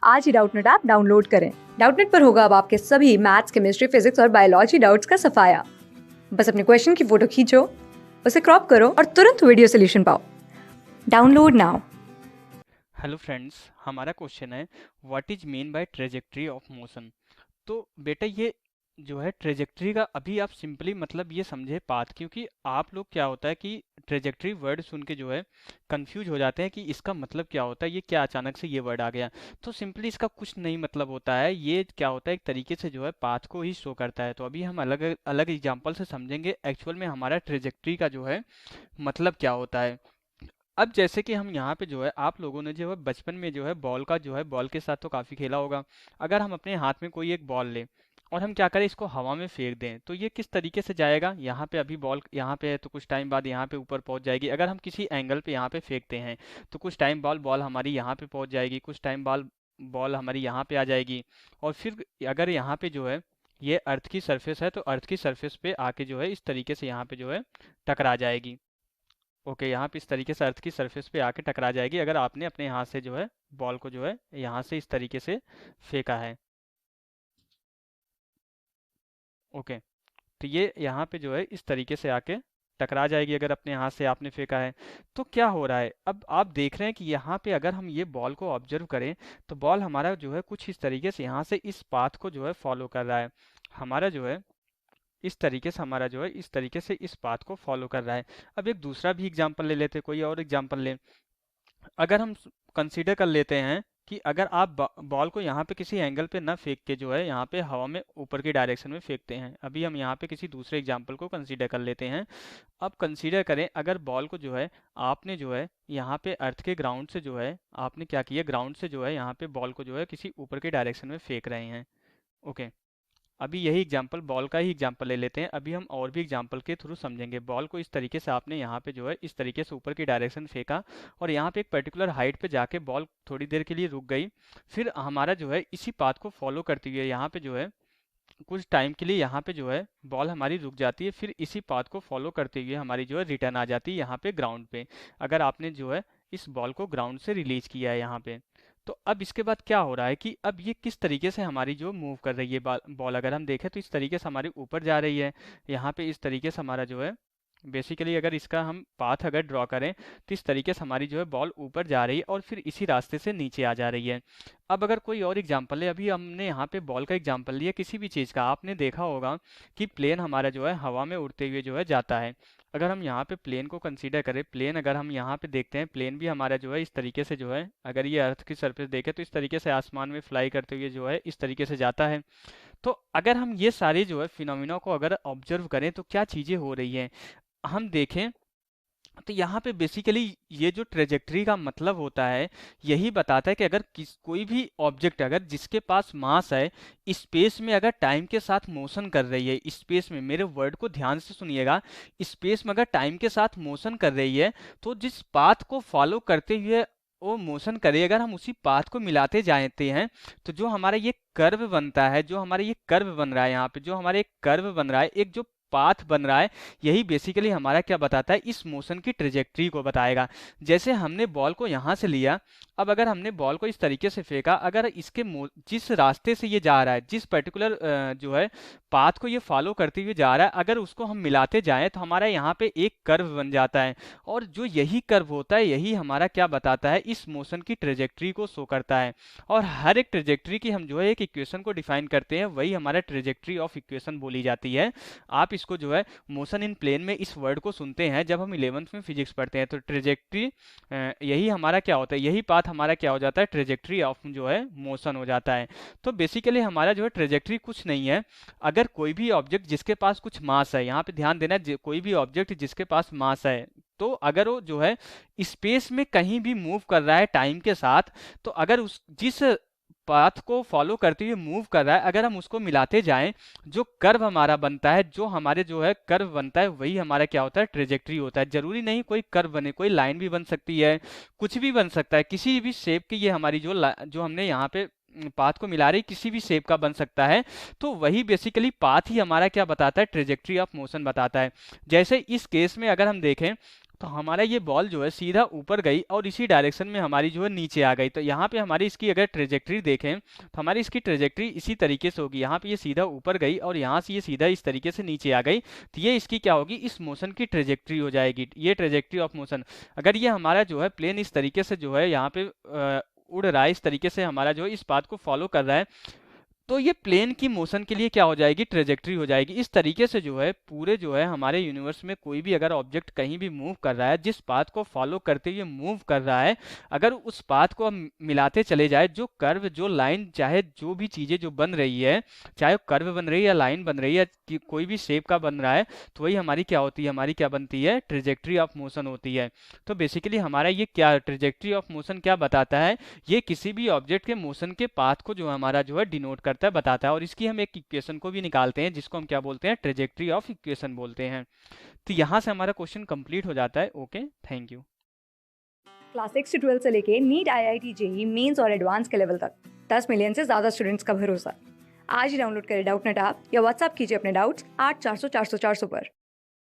आज ही Doubtnut app download करें। Doubtnut पर होगा अब आपके सभी मैथ्स, केमिस्ट्री, फिजिक्स और बायोलॉजी डाउट्स का सफाया। बस अपने क्वेश्चन की फोटो खींचो, उसे क्रॉप करो और तुरंत वीडियो सोल्यूशन पाओ। Download now. हेलो फ्रेंड्स, हमारा क्वेश्चन है what is mean by trajectory of motion. तो बेटा ये जो है ट्रेजेक्ट्री का अभी आप सिंपली मतलब ये समझे पाथ, क्योंकि आप लोग क्या होता है कि ट्रेजेक्ट्री वर्ड सुन के जो है कंफ्यूज हो जाते हैं कि इसका मतलब क्या होता है, ये क्या अचानक से ये वर्ड आ गया। तो सिंपली इसका कुछ नहीं मतलब होता है, ये क्या होता है एक तरीके से जो है पाथ को ही शो करता है। तो अभी हम अलग अलग एग्जाम्पल से समझेंगे एक्चुअल में हमारा ट्रेजेक्ट्री का जो है मतलब क्या होता है। अब जैसे कि हम यहाँ पे जो है आप लोगों ने जो है बचपन में जो है बॉल का जो है बॉल के साथ तो काफ़ी खेला होगा। अगर हम अपने हाथ में कोई एक बॉल लें और हम क्या करें इसको हवा में फेंक दें तो ये किस तरीके से जाएगा। यहाँ पे अभी बॉल यहाँ पे है तो कुछ टाइम बाद यहाँ पे ऊपर पहुँच जाएगी। अगर हम किसी एंगल पे यहाँ पे फेंकते हैं तो कुछ टाइम बाद बॉल हमारी यहाँ पे पहुँच जाएगी, कुछ टाइम बाद बॉल हमारी यहाँ पे आ जाएगी। और फिर अगर यहाँ पे जो है ये अर्थ की सरफेस है तो अर्थ की सरफेस पे आके जो है इस तरीके से यहाँ पे जो है टकरा जाएगी। ओके, यहाँ पे इस तरीके से अर्थ की सरफेस पे आके टकरा जाएगी अगर आपने अपने हाथ से जो है बॉल को जो है यहाँ से इस तरीके से फेंका है। ओके, तो ये यहाँ पे जो है इस तरीके से आके टकरा जाएगी अगर अपने हाथ से आपने फेंका है। तो क्या हो रहा है, अब आप देख रहे हैं कि यहाँ पे अगर हम ये बॉल को ऑब्जर्व करें तो बॉल हमारा जो है कुछ इस तरीके से यहाँ से इस पाथ को जो है फॉलो कर रहा है। हमारा जो है इस तरीके से हमारा जो है इस तरीके से इस पाथ को फॉलो कर रहा है। अब एक दूसरा भी एग्जाम्पल ले लेते, कोई और एग्जाम्पल ले। अगर हम कंसीडर कर लेते हैं कि अगर आप बॉल को यहाँ पे किसी एंगल पे ना फेंक के जो है यहाँ पे हवा में ऊपर की डायरेक्शन में फेंकते हैं। अभी हम यहाँ पे किसी दूसरे एग्जाम्पल को कंसीडर कर लेते हैं। अब कंसीडर करें अगर बॉल को जो है आपने जो है यहाँ पे अर्थ के ग्राउंड से जो है आपने क्या किया, ग्राउंड से जो है यहाँ पे बॉल को जो है किसी ऊपर के डायरेक्शन में फेंक रहे हैं। ओके, अभी यही एग्जांपल बॉल का ही एग्जांपल ले लेते हैं। अभी हम और भी एग्जांपल के थ्रू समझेंगे। बॉल को इस तरीके से आपने यहाँ पे जो है इस तरीके से ऊपर की डायरेक्शन फेंका और यहाँ पे एक पर्टिकुलर हाइट पे जाके बॉल थोड़ी देर के लिए रुक गई। फिर हमारा जो है इसी पाथ को फॉलो करते हुए यहाँ पे जो है कुछ टाइम के लिए यहाँ पे जो है बॉल हमारी रुक जाती है। फिर इसी पाथ को फॉलो करते हुए हमारी जो है रिटर्न आ जाती है यहाँ पे ग्राउंड पे, अगर आपने जो है इस बॉल को ग्राउंड से रिलीज किया है यहाँ पे। तो अब इसके बाद क्या हो रहा है कि अब ये किस तरीके से हमारी जो मूव कर रही है बॉल अगर हम देखें तो इस तरीके से हमारी ऊपर जा रही है। यहाँ पे इस तरीके से हमारा जो है बेसिकली अगर इसका हम पाथ अगर ड्रॉ करें तो इस तरीके से हमारी जो है बॉल ऊपर जा रही है और फिर इसी रास्ते से नीचे आ जा रही है। अब अगर कोई और एग्जांपल है, अभी हमने यहाँ पे बॉल का एग्जांपल लिया किसी भी चीज़ का। आपने देखा होगा कि प्लेन हमारा जो है हवा में उड़ते हुए जो है जाता है। अगर हम यहाँ पे प्लेन को कंसीडर करें, प्लेन अगर हम यहाँ पे देखते हैं प्लेन भी हमारा जो है इस तरीके से जो है अगर ये अर्थ की सरफेस देखें तो इस तरीके से आसमान में फ्लाई करते हुए जो है इस तरीके से जाता है। तो अगर हम ये सारे जो है फिनोमिना को अगर ऑब्जर्व करें तो क्या चीज़ें हो रही हैं हम देखें तो यहाँ पे बेसिकली ये जो ट्रेजेक्ट्री का मतलब होता है यही बताता है कि अगर कोई भी ऑब्जेक्ट अगर जिसके पास मास है स्पेस में अगर टाइम के साथ मोशन कर रही है, स्पेस में, मेरे वर्ड को ध्यान से सुनिएगा, स्पेस में अगर टाइम के साथ मोशन कर रही है तो जिस पाथ को फॉलो करते हुए वो मोशन करे अगर हम उसी पाथ को मिलाते जाते हैं तो जो हमारा ये कर्व बनता है, जो हमारा ये कर्व बन रहा है, यहाँ पे जो हमारा एक कर्व बन रहा है, एक जो पाथ बन रहा है, यही बेसिकली हमारा क्या बताता है, इस मोशन की ट्रेजेक्ट्री को बताएगा। जैसे हमने बॉल को यहाँ से लिया, अब अगर हमने बॉल को इस तरीके से फेंका, अगर इसके जिस रास्ते से ये जा रहा है, जिस पर्टिकुलर जो है पाथ को ये फॉलो करते हुए जा रहा है, अगर उसको हम मिलाते जाएं तो हमारा यहाँ पे एक कर्व बन जाता है। और जो यही कर्व होता है यही हमारा क्या बताता है, इस मोशन की ट्रेजेक्ट्री को शो करता है। और हर एक ट्रेजेक्ट्री की हम जो है एक इक्वेशन को डिफाइन करते हैं, वही हमारा ट्रेजेक्ट्री ऑफ इक्वेशन बोली जाती है। आप इसको जो है मोशन इन प्लेन में इस वर्ड को सुनते हैं जब हम 11th में फिजिक्स पढ़ते हैं। तो ट्रेजेक्ट्री यही हमारा क्या होता है, यही पाथ हमारा क्या हो जाता है, ट्रेजेक्ट्री ऑफ जो है मोशन हो जाता है। तो बेसिकली हमारा जो है ट्रेजेक्ट्री कुछ नहीं है, अगर कोई भी ऑब्जेक्ट जिसके पास कुछ मास है, यहाँ पे ध्यान देना, कोई भी ऑब्जेक्ट जिसके पास मास है तो अगर वो जो है स्पेस में कहीं भी मूव कर रहा है टाइम के साथ, तो अगर उस जिस पाथ को फॉलो करते हुए मूव कर रहा है अगर हम उसको मिलाते जाएं, जो कर्व हमारा बनता है, जो हमारे जो है कर्व बनता है, वही हमारा क्या होता है, ट्रेजेक्ट्री होता है। जरूरी नहीं कोई कर्व बने, कोई लाइन भी बन सकती है, कुछ भी बन सकता है, किसी भी शेप की ये हमारी जो हमने यहाँ पे पाथ को मिला रही किसी भी शेप का बन सकता है। तो वही बेसिकली पाथ ही हमारा क्या बताता है, ट्रेजेक्ट्री ऑफ मोशन बताता है। जैसे इस केस में अगर हम देखें तो हमारा ये बॉल जो है सीधा ऊपर गई और इसी डायरेक्शन में हमारी जो है नीचे आ गई। तो यहाँ पे हमारी इसकी अगर ट्रेजेक्ट्री देखें तो हमारी इसकी ट्रेजेक्ट्री इसी तरीके से होगी। यहाँ पे ये सीधा ऊपर गई और यहाँ से ये सीधा इस तरीके से नीचे आ गई, तो ये इसकी क्या होगी, इस मोशन की ट्रेजेक्ट्री हो जाएगी, ये ट्रेजेक्ट्री ऑफ मोशन। अगर ये हमारा जो है प्लेन इस तरीके से जो है यहाँ पे उड़ रहा है, इस तरीके से हमारा जो है इस पाथ को फॉलो कर रहा है, तो ये प्लेन की मोशन के लिए क्या हो जाएगी, ट्रेजेक्ट्री हो जाएगी। इस तरीके से जो है पूरे जो है हमारे यूनिवर्स में कोई भी अगर ऑब्जेक्ट कहीं भी मूव कर रहा है, जिस पाथ को फॉलो करते हुए मूव कर रहा है, अगर उस पाथ को हम मिलाते चले जाए, जो कर्व जो लाइन चाहे जो भी चीज़ें जो बन रही है, चाहे कर्व बन रही है या लाइन बन रही है कि कोई भी शेप का बन रहा है, तो वही हमारी क्या होती है, हमारी क्या बनती है, ट्रेजेक्ट्री ऑफ मोशन होती है। तो बेसिकली हमारा ये क्या ट्रेजेक्ट्री ऑफ मोशन क्या बताता है, ये किसी भी ऑब्जेक्ट के मोशन के पाथ को जो हमारा जो है डिनोट करता है, बताता है। और इसकी हम एक इक्वेशन को भी निकालते हैं जिसको हम क्या बोलते हैं, ट्रेजेक्ट्री ऑफ इक्वेशन बोलते हैं। तो यहाँ से हमारा क्वेश्चन कंप्लीट हो जाता है। Okay, thank you. क्लास 6 से 12 से लेके नीट, IIT, जेई मेंस और एडवांस के लेवल तक 10 मिलियन से ज़्यादा स्टूडेंट्स का भरोसा। आज ही डाउनलोड करें डाउटनेट ऐप या व्हाट्सएप कीजिए अपने डाउट्स 8400 400 400 पर।